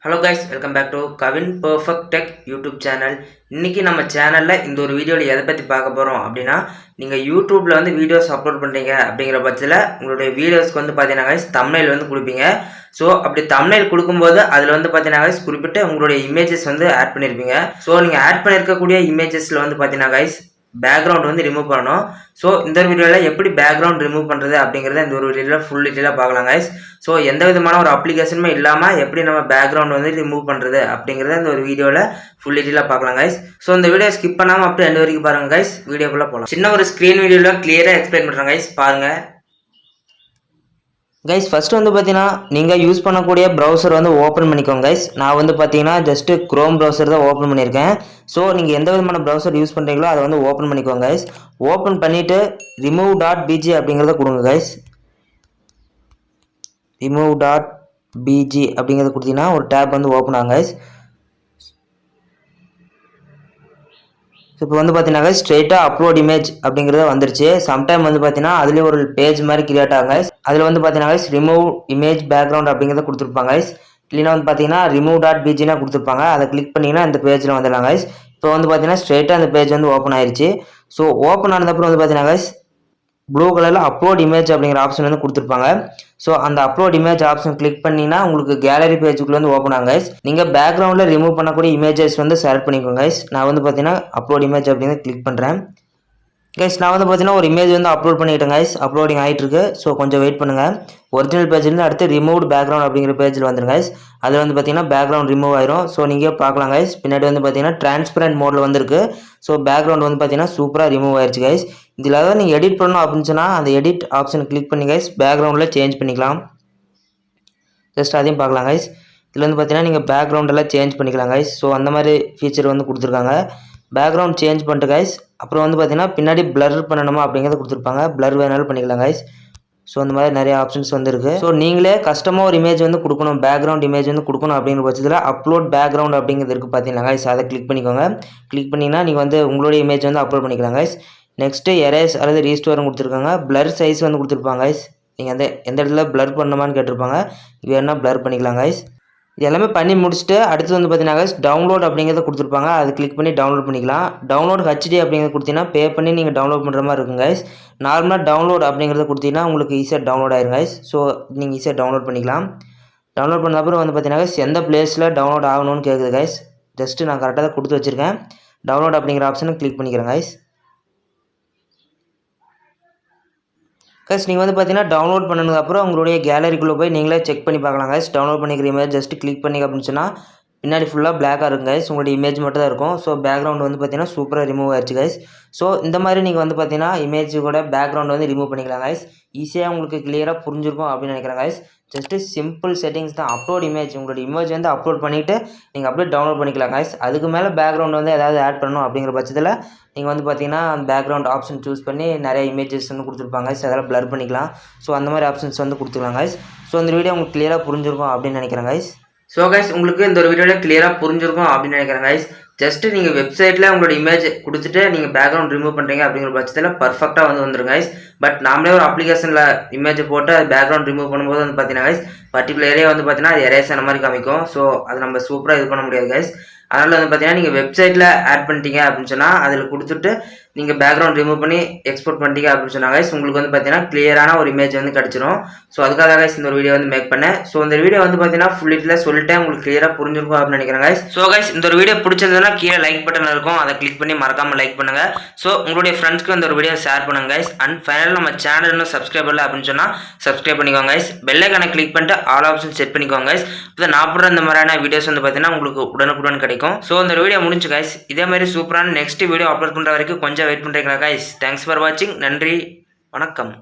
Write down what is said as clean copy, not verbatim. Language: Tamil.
Hello guys, welcome back to Kavin Perfect Tech YouTube channel. இன்னைக்கு நம்ம சேனல்ல இந்த ஒரு வீடியோல எதை பத்தி பார்க்க போறோம் அப்படினா நீங்க YouTubeல வந்து வீடியோஸ் அப்லோட் பண்றீங்க அப்படிங்கற பட்சத்துல உங்களுடைய வீடியோஸ்க்கு வந்து பாத்தீங்கன்னா guys thumbnail வந்து கொடுப்பீங்க. சோ அப்படி thumbnail கொடுக்கும்போது அதுல வந்து பாத்தீங்கன்னா guys குறிப்பிட்ட உங்களுடைய இமேजेस வந்து ஆட் பண்ணிருப்பீங்க. சோ நீங்க ஆட் பண்ணிருக்க கூடிய இமேजेसல வந்து பாத்தீங்கன்னா guys பேக்ரவுண்ட் வந்து ரிமூவ் பண்ணனும். சோ இந்த வீடியோல எப்படி பேக்ரவுண்ட் ரிமூவ் பண்றது அப்படிங்கறத இந்த ஒரு வீடியோல ஃபுல் டீடைலா பார்க்கலாம் guys. சோ எந்த விதமான ஒரு அப்ளிகேஷனுமே இல்லாம எப்படி நம்ம பேக்ரவுண்ட் வந்து ரிமூவ் பண்றது அப்படிங்கறத இந்த ஒரு வீடியோல ஃபுல் டீடைலா பார்க்கலாம் guys. சோ இந்த வீடியோ ஸ்கிப் பண்ணாம அப்படியே எண்ட் வரைக்கும் பாருங்க guys. வீடியோக்குள்ள போலாம். சின்ன ஒரு ஸ்கிரீன் வீடியோல கிளியரா எக்ஸ்பிளைன் பண்றேன் guys, பாருங்க. guys first வந்து பாத்தீங்கன்னா நீங்க யூஸ் பண்ணக்கூடிய browser வந்து ஓபன் பண்ணிக்கோங்க guys. நான் வந்து பாத்தீங்கன்னா just Chrome browser தான் ஓபன் பண்ணிருக்கேன். சோ நீங்க எந்த விதமான browser யூஸ் பண்றீங்களோ அதை வந்து ஓபன் பண்ணிக்கோங்க guys. ஓபன் பண்ணிட்டு remove.bg அப்படிங்கறத கொடுங்க guys. remove.bg அப்படிங்கறத கொடுத்தீங்கன்னா ஒரு tab வந்து ஓபன் ஆகும் guys. இப்போ வந்து பாத்தீங்கன்னா ஸ்ட்ரைட்டா அப்லோட் இமேஜ் அப்படிங்கறது வந்துருச்சு. சம்டைம் வந்து பாத்தீங்கன்னா அதுலயே ஒரு பேஜ் மாதிரி கிரியேட் ஆகும் guys. அதுல வந்து பாத்தீங்கன்னா ரிமூவ் இமேஜ் பேக்ரவுண்ட் அப்படிங்கறத கொடுத்திருப்பாங்க guys. இல்லனா வந்து பாத்தீங்கன்னா remove.bg னா கொடுத்திருப்பாங்க. அதை கிளிக் பண்ணீங்கன்னா இந்த பேஜ்ல வந்துடலாம் guys. இப்போ வந்து பாத்தீங்கன்னா ஸ்ட்ரைட்டா அந்த பேஜ் வந்து ஓபன் ஆயிருச்சு. சோ ஓபன் ஆனதுக்கு அப்புறம் வந்து பாத்தீங்கன்னா guys ப்ளூ கலர்ல அப்லோட் இமேஜ் அப்படிங்கற ஆப்ஷன் வந்து கொடுத்திருப்பாங்க. சோ அந்த அப்லோட் இமேஜ் ஆப்ஷன் கிளிக் பண்ணீங்கன்னா உங்களுக்கு கேலரி பேஜுக்குள்ள வந்து ஓபன் ஆகும் guys. நீங்க பேக்ரவுண்ட்ல ரிமூவ் பண்ணக்கூடிய இமேजेस வந்து செலக்ட் பண்ணிக்கோங்க guys. நான் வந்து பாத்தீங்கன்னா அப்லோட் இமேஜ் அப்படிங்கறத கிளிக் பண்றேன் guys. நான் வந்து பாத்தீங்கன்னா ஒரு இமேஜ் வந்து அப்லோட் பண்ணிட்டேன் guys. அப்லோடிங் ஆயிட்டு இருக்கு. சோ கொஞ்சம் வெயிட் பண்ணுங்க. ஒரிஜினல் பேஜ்ல இருந்து அடுத்து ரிமூவ்ட் பேக்ரவுண்ட் அப்படிங்கற பேஜ்ல வந்துருங்க guys. அதுல வந்து பாத்தீங்கன்னா பேக்ரவுண்ட் ரிமூவ் ஆயிரும். சோ நீங்க பார்க்கலாம் guys. பின்னாடி வந்து பாத்தீங்கன்னா டிரான்ஸ்பரன்ட் மோட்ல வந்திருக்கு. சோ பேக்ரவுண்ட் வந்து பாத்தீங்கன்னா சூப்பரா ரிமூவ் ஆயிருச்சு guys. இதுல தான் நீங்க எடிட் பண்ணனும் அப்படினு சொன்னா அந்த எடிட் ஆப்ஷன் கிளிக் பண்ணி guys பேக்ரவுண்ட்ல சேஞ்ச் பண்ணிக்கலாம். ஜஸ்ட் அதையும் பார்க்கலாம் guys. இதுல வந்து பாத்தீங்கன்னா நீங்க பேக்ரவுண்ட் எல்லாம் சேஞ்ச் பண்ணிக்கலாம் guys. சோ அந்த மாதிரி ஃபீச்சர் வந்து கொடுத்திருக்காங்க. பேக்ரவுண்ட் சேஞ்ச் பண்ணிட்டு guys அப்புறம் வந்து பாத்தீங்கன்னா பின்னாடி blur பண்ணனுமா அப்படிங்கறத கொடுத்திருப்பாங்க. blur வேணாலும் பண்ணிக்கலாம் guys. சோ அந்த மாதிரி நிறைய ஆப்ஷன்ஸ் வந்து இருக்கு. சோ நீங்களே கஸ்டமா ஒரு இமேஜ் வந்து கொடுக்கணும், பேக்ரவுண்ட் இமேஜ் வந்து கொடுக்கணும் அப்படிங்கற பட்சத்துல அப்லோட் பேக்ரவுண்ட் அப்படிங்கிறது இருக்கு பாத்தீங்களா guys. அதை கிளிக் பண்ணிக்கோங்க. கிளிக் பண்ணீங்கன்னா நீங்க வந்து உங்களுடைய இமேஜ் வந்து அப்லோட் பண்ணிக்கலாம் guys. நெக்ஸ்ட் எரேஸ் அல்லது ரீஸ்டோர் கொடுத்திருக்காங்க. blur சைஸ் வந்து கொடுத்திருப்பாங்க guys. நீங்க எந்த இடத்துல blur பண்ணனுமான்னு கேட்டிருப்பாங்க. வேணா blur பண்ணிக்கலாம் guys. இது எல்லாமே பண்ணி முடிச்சிட்டு அடுத்து வந்து பாத்தீங்கன்னா guys டவுன்லோட் அப்படிங்கறத கொடுத்திருப்பாங்க. அதை கிளிக் பண்ணி டவுன்லோட் பண்ணிக்கலாம். டவுன்லோட் HD அப்படிங்கறத கொடுத்தீங்கன்னா பே பண்ணி நீங்க டவுன்லோட் பண்ற மாதிரி இருக்கும் guys. நார்மலா டவுன்லோட் அப்படிங்கறத கொடுத்தீங்கன்னா உங்களுக்கு ஈஸியா டவுன்லோட் ஆயிரும் guys. சோ நீங்க ஈஸியா டவுன்லோட் பண்ணிக்கலாம். டவுன்லோட் பண்ணத அப்புறம் வந்து பாத்தீங்கன்னா guys எந்த பிளேஸ்ல டவுன்லோட் ஆகணும்னு கேக்குது guys. ஜஸ்ட் நான் கரெக்ட்டா தான் கொடுத்து வச்சிருக்கேன். டவுன்லோட் அப்படிங்கற ஆப்ஷனை கிளிக் பண்ணிக்கிறேன் guys. guys நீங்க வந்து பாத்தீங்கன்னா டவுன்லோட் பண்ணதுக்கு அப்புறம் உங்களுடைய கேலரிக்குள்ள போய் நீங்களே செக் பண்ணி பார்க்கலாம் guys. டவுன்லோட் பண்ணிக்கிற இமேஜ் ஜஸ்ட் கிளிக் பண்ணீங்க அப்படினு சொன்னா பின்னாடி ஃபுல்லா black-ஆ இருக்கும் guys. உங்களுடைய இமேஜ் மட்டும் தான் இருக்கும். சோ பேக்ரவுண்ட் வந்து பாத்தீங்கன்னா சூப்பரா ரிமூவ் ஆயிருச்சு guys. சோ இந்த மாதிரி நீங்க வந்து பாத்தீங்கன்னா இமேஜ் கூட பேக்ரவுண்ட் வந்து ரிமூவ் பண்ணிக்கலாம் guys. ஈஸியா உங்களுக்கு கிளியரா புரிஞ்சிருக்கும் அப்படி நினைக்கிறேன் guys. ஜஸ்ட் சிம்பிள் செட்டிங்ஸ் தான். அப்லோட் இமேஜ் உங்களுடைய இமேஜ் வந்து அப்லோட் பண்ணிட்டு நீங்க அப்படியே டவுன்லோட் பண்ணிக்கலாம் guys. அதுக்கு மேல பேக்ரவுண்ட் வந்து ஏதாவது ஆட் பண்ணனும் அப்படிங்கற பட்சத்துல நீங்க வந்து பாத்தீங்கன்னா பேக்ரவுண்ட் ஆப்ஷன் சூஸ் பண்ணி நிறைய இமேजेस வந்து கொடுத்திருப்பாங்க guys. அதெல்லாம் blur பண்ணிக்கலாம். சோ அந்த மாதிரி ஆப்ஷன்ஸ் வந்து கொடுத்துக்கலாம் guys. சோ இந்த வீடியோ உங்களுக்கு கிளியரா புரிஞ்சிருக்கும் அப்படி நினைக்கிறேன் guys. சோ guys உங்களுக்கு இந்த ஒரு வீடியோல கிளியரா புரிஞ்சிருக்கும் அப்படி நினைக்கிறேன் guys. ஜஸ்ட் நீங்க வெப்சைட்ல உங்களோட இமேஜ் கொடுத்துட்டு நீங்க பேக்ரவுண்ட் ரிமூவ் பண்றீங்க அப்படிங்கற பட்சத்துல பெர்ஃபெக்ட்டா வந்து வந்துரும் guys. பட் நாமளே ஒரு அப்ளிகேஷன்ல இமேஜ் போட்டு அது பேக்ரவுண்ட் ரிமூவ் பண்ணும்போது வந்து பாத்தீங்கன்னா guys பர்టిక్యులர் ஏரியா வந்து பாத்தீங்கன்னா அது எரேஸ் ஆன மாதிரி காமிக்கும். சோ அது நம்ம சூப்பரா இது பண்ண முடியாது guys. அதனால வந்து பாத்தீங்கன்னா நீங்க வெப்சைட்ல ஆட் பண்ணிட்டீங்க அப்படினு சொன்னா அதுல கொடுத்துட்டு நீங்க பேக்ரவுண்ட் ரிமூவ் பண்ணி எக்ஸ்போர்ட் பண்ணிட்டீங்க அப்படினு சொன்னா guys உங்களுக்கு வந்து பாத்தீங்கன்னா கிளியரான ஒரு இமேஜ் வந்து கிடைச்சிரும். சோ அதுக்காக தான் guys இந்த ஒரு வீடியோ வந்து மேக் பண்ணேன். சோ இந்த வீடியோ வந்து பாத்தீங்கன்னா ஃபுல் டீடைலா சொல்லிட்டேன். உங்களுக்கு கிளியரா புரிஞ்சிருக்கும் அப்படி நினைக்கிறேன் guys. சோ guys இந்த ஒரு வீடியோ பிடிச்சிருந்தா கீழ லைக் பட்டன் இருக்கும். அதை கிளிக் பண்ணி மறக்காம லைக் பண்ணுங்க. சோ உங்களுடைய ஃப்ரெண்ட்ஸ்க்கு இந்த ஒரு வீடியோ ஷேர் பண்ணுங்க guys. அண்ட் ஃபைனலா நம்ம சேனல் இன்னும் சப்ஸ்கிரைப் பண்ணல அப்படினு சொன்னா சப்ஸ்கிரைப் பண்ணிக்கோங்க guys. பெல் ஐகானை கிளிக் பண்ணிட்டு ஆல் ஆப்ஷன் செட் பண்ணிக்கோங்க guys. அப்ப நான் போடுற இந்த மாதிரியான வீடியோஸ் வந்து பாத்தீங்கன்னா உங்களுக்கு உடனுக்குடன் கிடைக்கும். சோ இந்த வீடியோ முடிஞ்சு guys. இதே மாதிரி சூப்பரான நெக்ஸ்ட் வீடியோ அப்லோட் பண்ற வரைக்கும் கொஞ்சம் வெயிட் பண்றீங்களா guys. Thanks for watching. நன்றி, வணக்கம்.